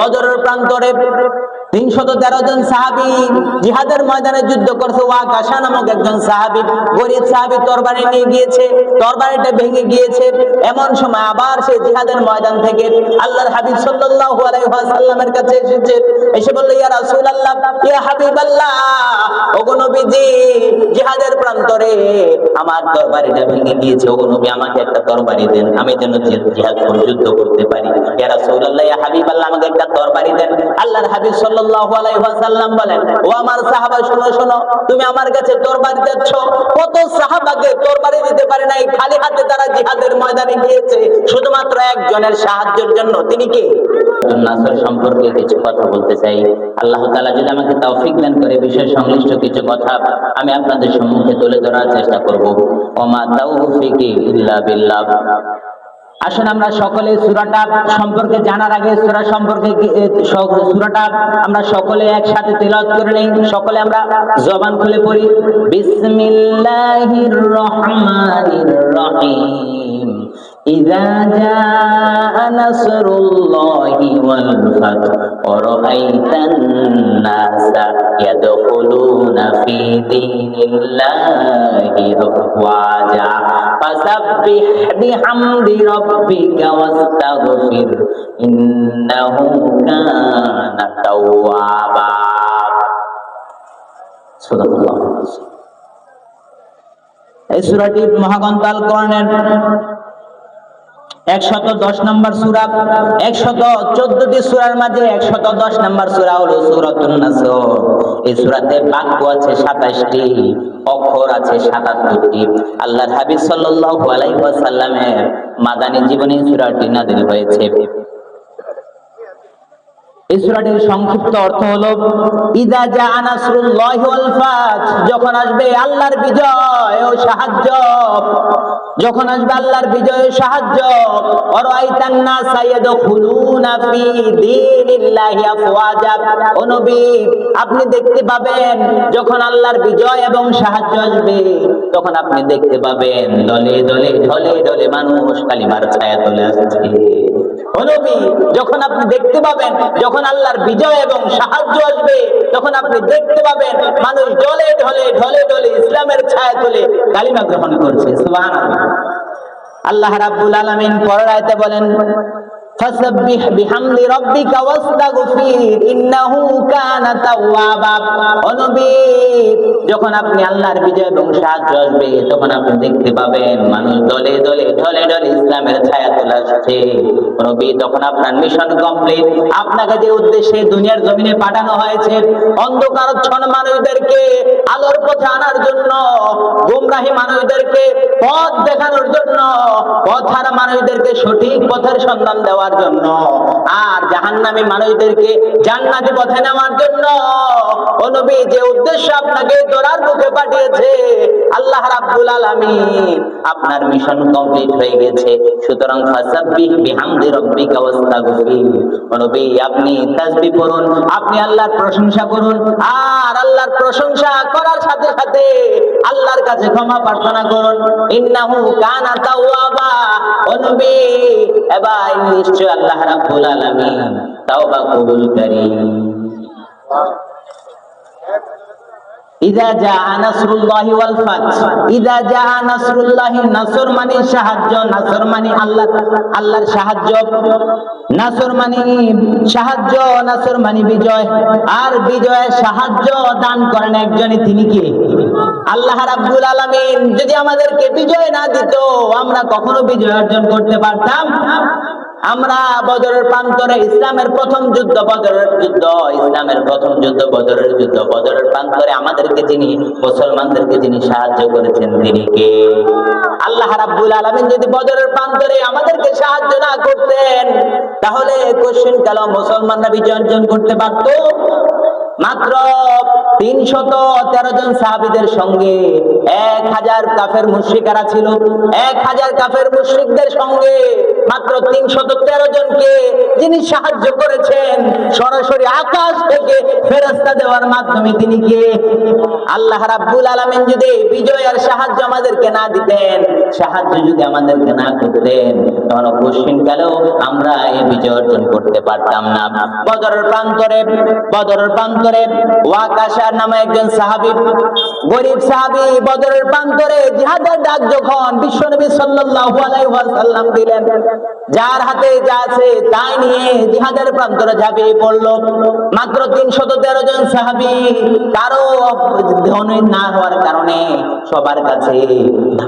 বদরের প্রান্তরে 313 জন সাহাবী জিহাদের ময়দানে যুদ্ধ করছে। ওয়াকাশা নামক একজন সাহাবী, গরীব সাহাবী, তরবারি নিয়ে গিয়েছে, তরবারিটা ভেঙে গিয়েছে। এমন সময় আবার সে জিহাদের ময়দান থেকে আল্লাহর হাবিব সাল্লাল্লাহু আলাইহি ওয়াসাল্লামের কাছে এসেছে। এসে বলল, ইয়া রাসূলুল্লাহ, ইয়া হাবিবাল্লাহ, ওগো নবীজি, জিহাদের প্রান্তরে আমার তরবারিটা ভেঙে গিয়েছে। ওগো নবী, আমাকে একটা তরবারি দেন, আমি যেন জিহাদ যুদ্ধ করতে পারি। ইয়া রাসূলুল্লাহ, ইয়া হাবিবাল্লাহ, আমাকে একটা তরবারি দেন। আল্লাহর হাবিব সাল্লাল্লাহু আলাইহি ওয়াসাল্লাম বলেন, ও আমার সাহাবা, শোনো শোনো, তুমি আমার কাছে তরবারি দিচ্ছ। কত সাহাবাকে তরবারি দিতে পারে নাই, খালি হাতে তারা জিহাদের ময়দানে গিয়েছে শুধুমাত্র একজনের সাহায্যের জন্য। তিনি কে? নাসর সম্পর্কে কিছু কথা বলতে চাই। আল্লাহ তাআলা যদি আমাকে তৌফিক দান করে, বিষয় সংশ্লিষ্ট কিছু কথা আমি আপনাদের সম্মুখে তুলে ধরার চেষ্টা করব। ওমা তাওফিকি ইল্লা বিল্লাহ। আসুন আমরা সকলে সূরাটা সম্পর্কে জানার আগে সূরাটা আমরা সকলে একসাথে তেলাওয়াত করে নেই। সকলে আমরা জবান খুলে পড়ি। বিসমিল্লাহির রহমানির রহিম। ইযা জাআ নাসরুল্লাহি ওয়াল ফাতহ ওয়া রাআইতান নাসা ইয়াদখুলুনা ফি দীনিল্লাহি আফওয়াজা ফাসাব্বিহ বিহামদি রাব্বিকা ওয়াস্তাগফির ইন্নাহু কানা তাওয়াবা। সুবহানাল্লাহ। এই সূরাটি মহাগ্রন্থ আল কোরআনের 110 নম্বর সূরা। 114টি সূরার মাঝে 110 নম্বর সূরা হলো সূরাতুন নাসর। এই সূরাতে বাক্য আছে 27টি, অক্ষর আছে 77টি। আল্লাহর হাবিব সাল্লাল্লাহু আলাইহি ওয়াসাল্লামের মাদানী জীবনে সূরাটি নাযিল হয়েছে। এই সূরাটির সংক্ষিপ্ত অর্থ হলো, ইযা জাআ নাসরুল্লাহি ওয়াল ফাত, যখন আসবে আল্লাহর বিজয় ও সাহায্য, যখন আসবে আল্লাহর বিজয় ও সাহায্য। ওয়া রাআইতান নাসা ইয়াদখুলুনা ফি দীনিল্লাহি আফওয়াজা, ও নবী, আপনি দেখতে পাবেন যখন আল্লাহর বিজয় এবং সাহায্য আসবে, তখন আপনি দেখতে পাবেন দলে দলে ঢলে ঢলে মানুষ কালিমার ছায়াতলে আসছে। ও নবী, যখন আপনি দেখতে পাবেন যখন আল্লাহর বিজয় এবং সাহায্য আসবে, তখন আপনি দেখতে পাবেন মানুষ ঢলে ঢলে ঢলে ঢলে ইসলামের ছায়াতলে কালিমা গ্রহণ করছে। সুবহানাল্লাহ। আল্লাহ রাব্বুল আলামিন পরের আয়াতে বলেন, ফাসাব্বিহ বিহামদি রাব্বিকা ওয়াস্তাগফির ইন্নাহু কানা তাওয়াবা। ও নবী, যখন আপনি আল্লাহর বিজয় এবং সাহায্য আসবে, তখন আপনি দেখতে পাবেন মানুষ দলে দলে ঢলে ঢলে ইসলামের ছায়াতলে আসছে। নবী, তখন আপনার মিশন কমপ্লিট। আপনাকে যে উদ্দেশ্যে দুনিয়ার জমিনে পাঠানো হয়েছে, অন্ধকারাচ্ছন্ন মানুষদেরকে আলোর পথে আনার জন্য, গোমরাহী মানুষদেরকে পথ দেখানোর জন্য, পথহারা মানুষদেরকে সঠিক পথের সন্ধান দেওয়ার জন্য, আর জাহান্নামী মানুষদেরকে জান্নাতি পথে নেওয়ার জন্য। ও নবী, যে উদ্দেশ্য আপনাকে দোরার মুখে পাঠিয়েছে, আল্লাহ রাব্বুল আলামিন আপনার মিশন কমপ্লিট হয়ে গেছে। সুতরাং ফাসাব্বিহ বিহামদি রাব্বিকা ওয়াস্তাগফির। ও নবী, আপনি তাসবিহ পড়ুন, আপনি আল্লাহর প্রশংসা করুন, আর আল্লাহর প্রশংসা করার সাথে সাথে আল্লাহর কাছে ক্ষমা প্রার্থনা করুন। ইন্নাহু কানা তাওয়াবা। ও নবী, এবার নিশ্চয় আল্লাহ রাব্বুল আলামিন তাওবা কবুলকারী। ইযা জাআ নাসরুল্লাহি ওয়াল ফাত। ইযা জাআ নাসরুল্লাহি, নাসর মানে সাহায্য, নাসর মানে আল্লাহর সাহায্য, নাসর মানে সাহায্য, নাসর মানে বিজয়। আর বিজয়ের সাহায্য দান করেন একজনই, তিনি কে? আল্লাহ রাব্বুল আলামিন। যদি আমাদেরকে বিজয় না দিত, আমরা কখনো বিজয় অর্জন করতে পারতাম? আমরা বদরের প্রান্তরে ইসলামের প্রথম যুদ্ধ বদরের যুদ্ধ, ইসলামের প্রথম যুদ্ধ বদরের যুদ্ধ, বদরের প্রান্তরে আমাদেরকে যিনি, মুসলমানদেরকে যিনি সাহায্য করেছেন, তিনি কে? আল্লাহ রাব্বুল আলামিন। যদি বদরের প্রান্তরে আমাদেরকে সাহায্য না করতেন, তাহলে কোশ্চেন কাল মুসলমানরা বিজয় অর্জন করতে পারত? মাত্র 313 জন সাহাবীদের সঙ্গে 1000 কাফের মুশরিকরা ছিল। 1000 কাফের মুশরিকদের সঙ্গে মাত্র 313 জনকে যিনি সাহায্য করেছেন সরাসরি আকাশ থেকে ফেরেশতা দেওয়ার মাধ্যমে, তিনি কে? আল্লাহ রাব্বুল আলামিন যদি বিজয় আর সাহায্য আমাদেরকে না দিতেন, সাহায্য যদি আমাদেরকে না করতেন, তখন কোশ্চিন গেলেও আমরা এই বিজয় অর্জন করতে পারতাম না। বদরের প্রান্তরে ওয়াকাশা নামে একজন সাহাবী, গরীব সাহাবী, বদরের প্রান্তরে জিহাদের ডাক যখন বিশ্বনবী সাল্লাল্লাহু আলাইহি ওয়াসাল্লাম দিলেন, যার হাতে যা আছে তাই নিয়ে জিহাদের প্রান্তরে ঝাঁপিয়ে পড়লো। মাত্র 313 জন সাহাবী, কারো ধনী না হওয়ার কারণে সবার কাছে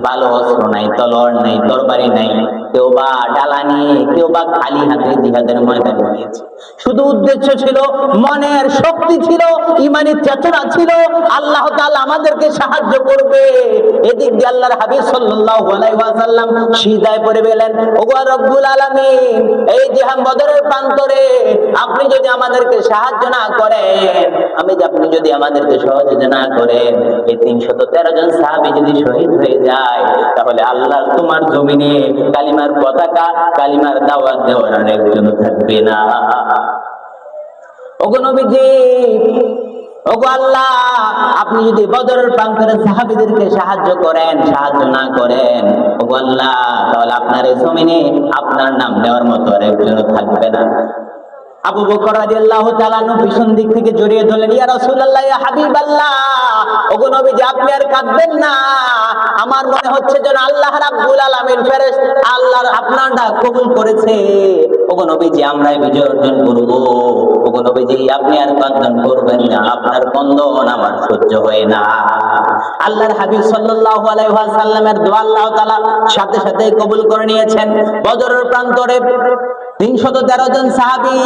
ভালো অস্ত্র নাই, তলোয়ার নাই, তরবারি নাই, কেউ বা ডালা নিয়ে, কেউ বা খালি হাতে জিহাদের ময়দানে গিয়েছে। শুধু উদ্দেশ্য ছিল, মনের শক্তি ছিল, ঈমানের চেতনা ছিল, আল্লাহ তাআলা আমাদেরকে সাহায্য করবে। এদিক দিয়ে আল্লাহর হাবিব সাল্লাল্লাহু আলাইহি ওয়াসাল্লাম সিজদায় পড়ে গেলেন, ওগো রব্বুল আলামিন, এই জিহাদ বদরের প্রান্তরে আপনি যদি আমাদেরকে সাহায্য না করেন, আপনি যদি আমাদেরকে সহযোগিতা না করেন, এই 313 জন সাহাবী যদি শহীদ হয়ে যায়, তাহলে আল্লাহ তোমার জমিনে কালিমার পতাকা, কালিমার দাওয়াত দেওয়ার আর একজন থাকবে না। ওগো নবীজি, ওগো আল্লাহ, আপনি যদি বদরের প্রান্তরে সাহাবীদেরকে সাহায্য করেন, সাহায্য না করেন, ওগো আল্লাহ, তাহলে আপনার এই জমিনে আপনার নাম নেওয়ার মতো আর একজন থাকবে না। আবু বকর রাদিয়াল্লাহু তাআলা পিছন দিক থেকে জড়িয়ে ধরলেন, ইয়া রাসূলুল্লাহ, ইয়া হাবিবাল্লাহ, ওগো নবীজি আপনি আর কাঁদবেন না, আমার মনে হচ্ছে যেন আল্লাহ রাব্বুল আলামিন আল্লাহর আপনার ডাক কবুল করেছে। ওগো নবীজি আমরা বিজয় অর্জন করব। ওগো নবীজি আপনি আর কাঁদন করবেন না, আপনার কন্দন আমার সহ্য হয় না। আল্লাহর হাবিব সাল্লাল্লাহু আলাইহি ওয়াসাল্লামের দোয়া আল্লাহ তাআলা সাথে সাথে কবুল করে নিয়েছেন। বদরের প্রান্তরে 313 জন সাহাবী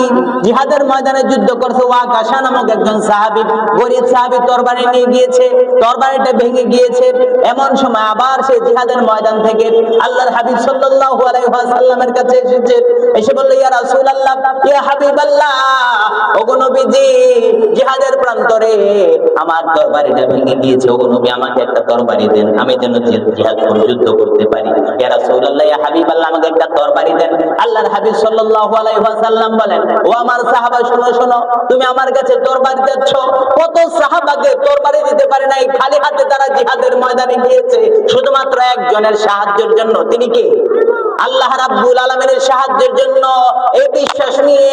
জিহাদের ময়দানে যুদ্ধ করছে। ওয়াকাশা নামক একজন সাহাবী, গরীব সাহাবী, তরবারি নিয়ে গিয়েছে, তরবারিটা ভেঙে গিয়েছে। এমন সময় আবার সেই জিহাদের ময়দান থেকে আল্লাহর হাবিব সাল্লাল্লাহু আলাইহি ওয়াসাল্লামের কাছে এসেছে, এসে বলল, ইয়া রাসূলুল্লাহ, ইয়া হাবিবাল্লাহ, ওগো নবীজি জিহাদের প্রান্তরে আমার তরবারিটা ভেঙে গিয়েছে, ওগো নবী আমাকে একটা তরবারি দেন, আমি যেন জিহাদ যুদ্ধ করতে পারি। ইয়া রাসূলুল্লাহ, ইয়া হাবিবাল্লাহ, আমাকে একটা তরবারি দেন। আল্লাহর হাবিব সাল্লাল্লাহু আলাইহি ওয়াসাল্লাম বলেন, ও আমার সাহাবা, শোনো শোনো, তুমি আমার কাছে তরবারি দিচ্ছ, কত সাহাবাকে তরবারি দিতে পারে নাই, খালি হাতে তারা জিহাদের ময়দানে গিয়েছে শুধুমাত্র একজনের সাহায্যের জন্য। তিনি কে? আল্লাহ রাব্বুল আলামিনের সাহায্যের জন্য এই বিশ্বাস নিয়ে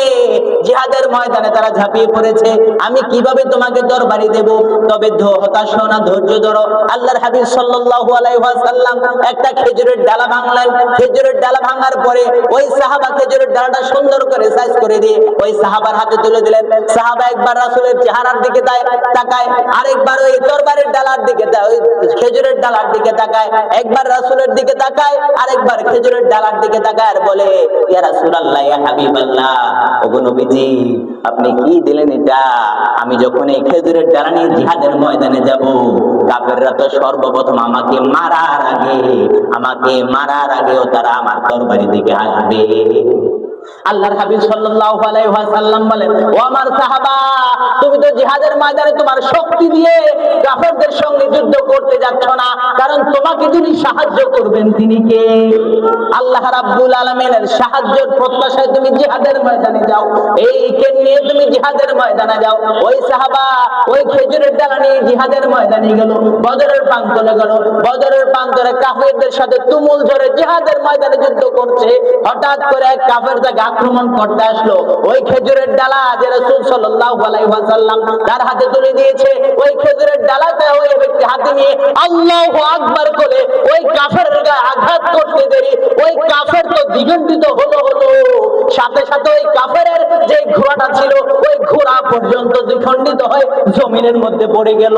জিহাদের ময়দানে তারা ঝাঁপিয়ে পড়েছে। আমি কিভাবে তোমাকে তরবারি দেব? তবে হতাশ হও না, ধৈর্য ধরো। আল্লাহর হাবিব সাল্লাল্লাহু আলাইহি ওয়াসাল্লাম একটা খেজুরের ডালা ভাঙলেন। খেজুরের ডালা ভাঙার পরে ওই সাহাবা খেজুরের ডালাটা সুন্দর করে সাইজ করে দিয়ে ওই সাহাবার হাতে তুলে দিলেন। সাহাবা একবার রাসূলের চেহারার দিকে তাকায়, আরেকবার ওই তরবারির ডালার দিকে, ওই খেজুরের ডালার দিকে তাকায়, একবার রাসূলের দিকে তাকায়, আরেকবার খেজুরের ডালার দিকে তাকায় আর বলে, ইয়া রাসূলুল্লাহ, ইয়া হাবিবাল্লাহ, ওগো নবীজি আপনি কি দিলেন এটা? আমি যখন এই খেজুরের ডালা নিয়ে জিহাদের ময়দানে যাব, কাফেররা তো সর্বপ্রথম আমাকে মারার আগেও তারা আমার তরবারি দিকে আসবে। আল্লাহর হাবিব সাল্লাল্লাহু আলাইহি ওয়াসাল্লাম বলেন, ও আমার সাহাবা, তুমি তো জিহাদের ময়দানে তোমার শক্তি দিয়ে কাফেরদের সঙ্গে যুদ্ধ করতে যাচ্ছ না, কারণ তোমাকে যিনি সাহায্য করবেন তিনি কে? আল্লাহ রাব্বুল আলামিনের সাহায্যের প্রত্যাশায় তুমি জিহাদের ময়দানে যাও, এইকে নিয়ে তুমি জিহাদের ময়দানে যাও। ওই সাহাবা ওই খেজুরের ডালা নিয়ে জিহাদের ময়দানে গেল, বদরের প্রান্তরে গেল। বদরের প্রান্তরে কাফেরদের সাথে তুমুল ধরে জিহাদের ময়দানে যুদ্ধ করছে। হঠাৎ করে এক কাফের আক্রমণ করতে আসলো। ওই খেজুরের ডালা যে রাসূল সাল্লাল্লাহু আলাইহি ওয়াসাল্লাম তার হাতে তুলে দিয়েছে, ওই খেজুরের ডালাটা ওই ব্যক্তি হাতে নিয়ে আল্লাহু আকবার করে ওই কাফেরের গায়ে আঘাত করতে দেরি ওই কাফের তো দ্বিগন্ডিত হলো। সাথে সাথে ওই কাফেরের যে ঘোড়াটা ছিল ওই ঘোড়া পর্যন্ত দ্বিখণ্ডিত হয়ে জমিনের মধ্যে পড়ে গেল।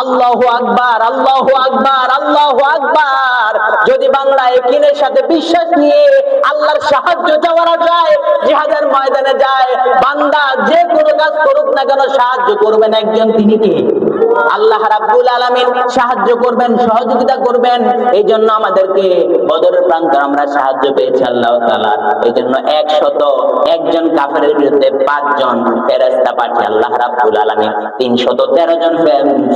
আল্লাহু আকবার, আল্লাহু আকবার, আল্লাহু আকবার। যদি বাংলা ইয়াকিনের সাথে বিশ্বাস নিয়ে আল্লাহর সাহায্য চাওয়া যায়, জিহাদের ময়দানে যায়, বান্দা যে কোনো কাজ করুক না কেন সাহায্য করবেন একজন, তিনি কে? আল্লাহ রাব্বুল আলামিন সাহায্য করবেন, সহযোগিতা করবেন। এই জন্য আমাদেরকে বদরের প্রান্তে আমরা সাহায্য পেয়েছি আল্লাহ তাআলা। এই জন্য 101 জন কাফেরের বিরুদ্ধে 5 জন ফেরেশতা পাঠিয়ে আল্লাহ রাব্বুল আলামিন 313 জন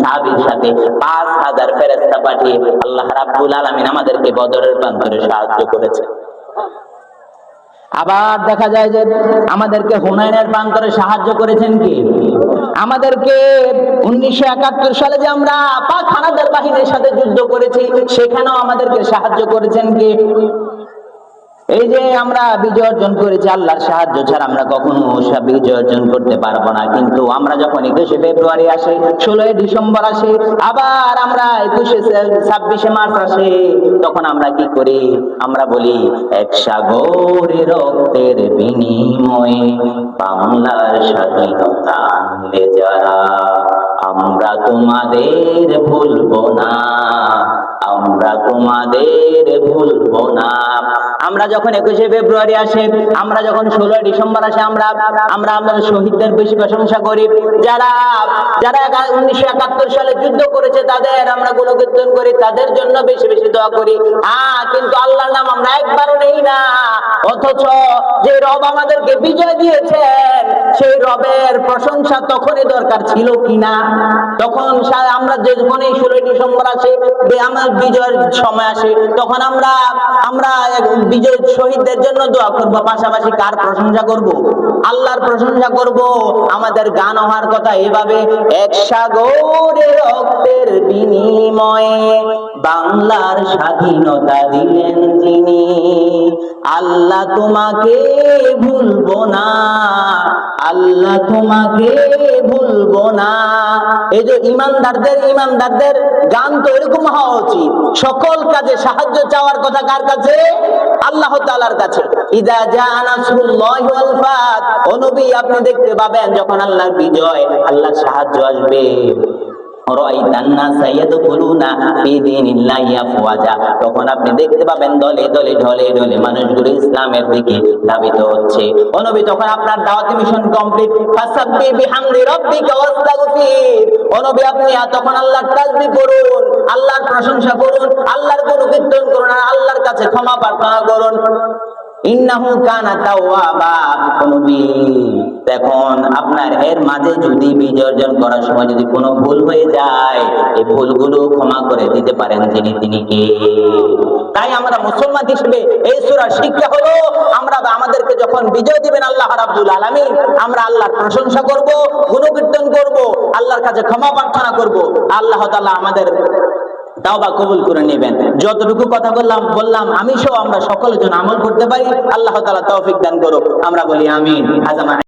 সাহাবীর সাথে 5000 ফেরেশতা পাঠিয়ে আল্লাহ রাব্বুল আলামিন আমাদেরকে বদরের প্রান্তরে সাহায্য করেছে। আবার দেখা যায় যে আমাদেরকে হুনাইনের প্রান্তরে সাহায্য করেছেন কি? আমাদেরকে 1971 সালে যে আমরা পাক হানাদার বাহিনীর সাথে যুদ্ধ করেছি, সেখানেও আমাদেরকে সাহায্য করেছেন কি? এই যে আমরা বিজয় অর্জন করেছি, আল্লাহর সাহায্য ছাড়া আমরা কখনো বিজয় অর্জন করতে পারবো না। কিন্তু আমরা যখন 21শে ফেব্রুয়ারি আসে, 16 ডিসেম্বর আসে, আবার আমরা 26শে মার্চ আসে, তখন আমরা কি করি? আমরা বলি, এক সাগরে রক্তের বিনিময়ে বাংলার স্বাধীনতা আনলে যারা, আমরা তোমাদের ভুলবো না, আমরা তোমাদের ভুলবো না। আমরা যখন 21শে ফেব্রুয়ারি আসে, আমরা যখন 16 ডিসেম্বর আসে, আমরা আমাদের শহীদদের বেশি প্রশংসা করি। যারা 1971 সালে যুদ্ধ করেছে তাদের আমরা গুণকীর্তন করি, তাদের জন্য বেশি বেশি দোয়া করি। কিন্তু আল্লাহর নাম আমরা একবারও নেই না। অথচ যে রব আমাদেরকে বিজয় দিয়েছেন, সেই রবের প্রশংসা তখনই দরকার ছিল কিনা? তখন আমরা যখনই 16 ডিসেম্বর আসে, আমার বিজয়ের সময় আসে, তখন আমরা বিজয় শহীদদের জন্য দোয়া করব, পাশাপাশি কার প্রশংসা করব? আল্লাহর প্রশংসা করব। আমাদের গান হওয়ার কথা এভাবে, এক সাগরে রক্তের বিনিময়ে বাংলার স্বাধীনতা দিলেন যিনি, আল্লাহ তোমাকে ভুলবো না, আল্লাহ তোমাকে ভুলবো না। এই যে ইমানদারদের গান তো এরকম হওয়া উচিত। সকল কাজে সাহায্য চাওয়ার কথা কার কাছে? আল্লাহ তাআলার কাছে। ইদা জা নাসরুল্লাহি ওয়াল ফাত, ও নবী আপনি দেখতে পাবেন যখন আল্লাহর বিজয়, আল্লাহর সাহায্য আসবে, তখন আপনি দেখতে পাবেন দলে দলে ঢলে ঢলে মানুষগুলো ইসলামের দিকে ধাবিত হচ্ছে। ও নবী তখন আপনার দাওয়াতি মিশন কমপ্লিট। ফাসাব্বিহ বিহামদি রাব্বিকা ওয়াস্তাগফির, ও নবী আপনি তখন আল্লাহর তাসবিহ করুন, আল্লাহর প্রশংসা করুন, আল্লাহর গুণকীর্তন করুন, আর আল্লাহর কাছে ক্ষমা প্রার্থনা করুন। ইন্নাহু কানা তাওয়াবা। নবী দেখুন আপনার এর মাঝে যদি বিজয় অর্জন করার সময় যদি কোনো ভুল হয়ে যায়, এই ভুলগুলো ক্ষমা করে দিতে পারেন তিনি কে? তাই আমরা মুসলমান হিসেবে এই সূরার শিক্ষা হলো, আমাদেরকে যখন বিজয় দিবেন আল্লাহ রাব্বুল আলামিন, আমরা আল্লাহর প্রশংসা করব, গুণকীর্তন করব, আল্লাহর কাছে ক্ষমা প্রার্থনা করব। আল্লাহ তাআলা আমাদের তাওবা কবুল করে নেবেন। যতটুকু কথা বললাম আমি সহ আমরা সকলের জন্য আমল করতে পারি। আল্লাহ তাআলা তৌফিক দান করুক। আমরা বলি আমিন।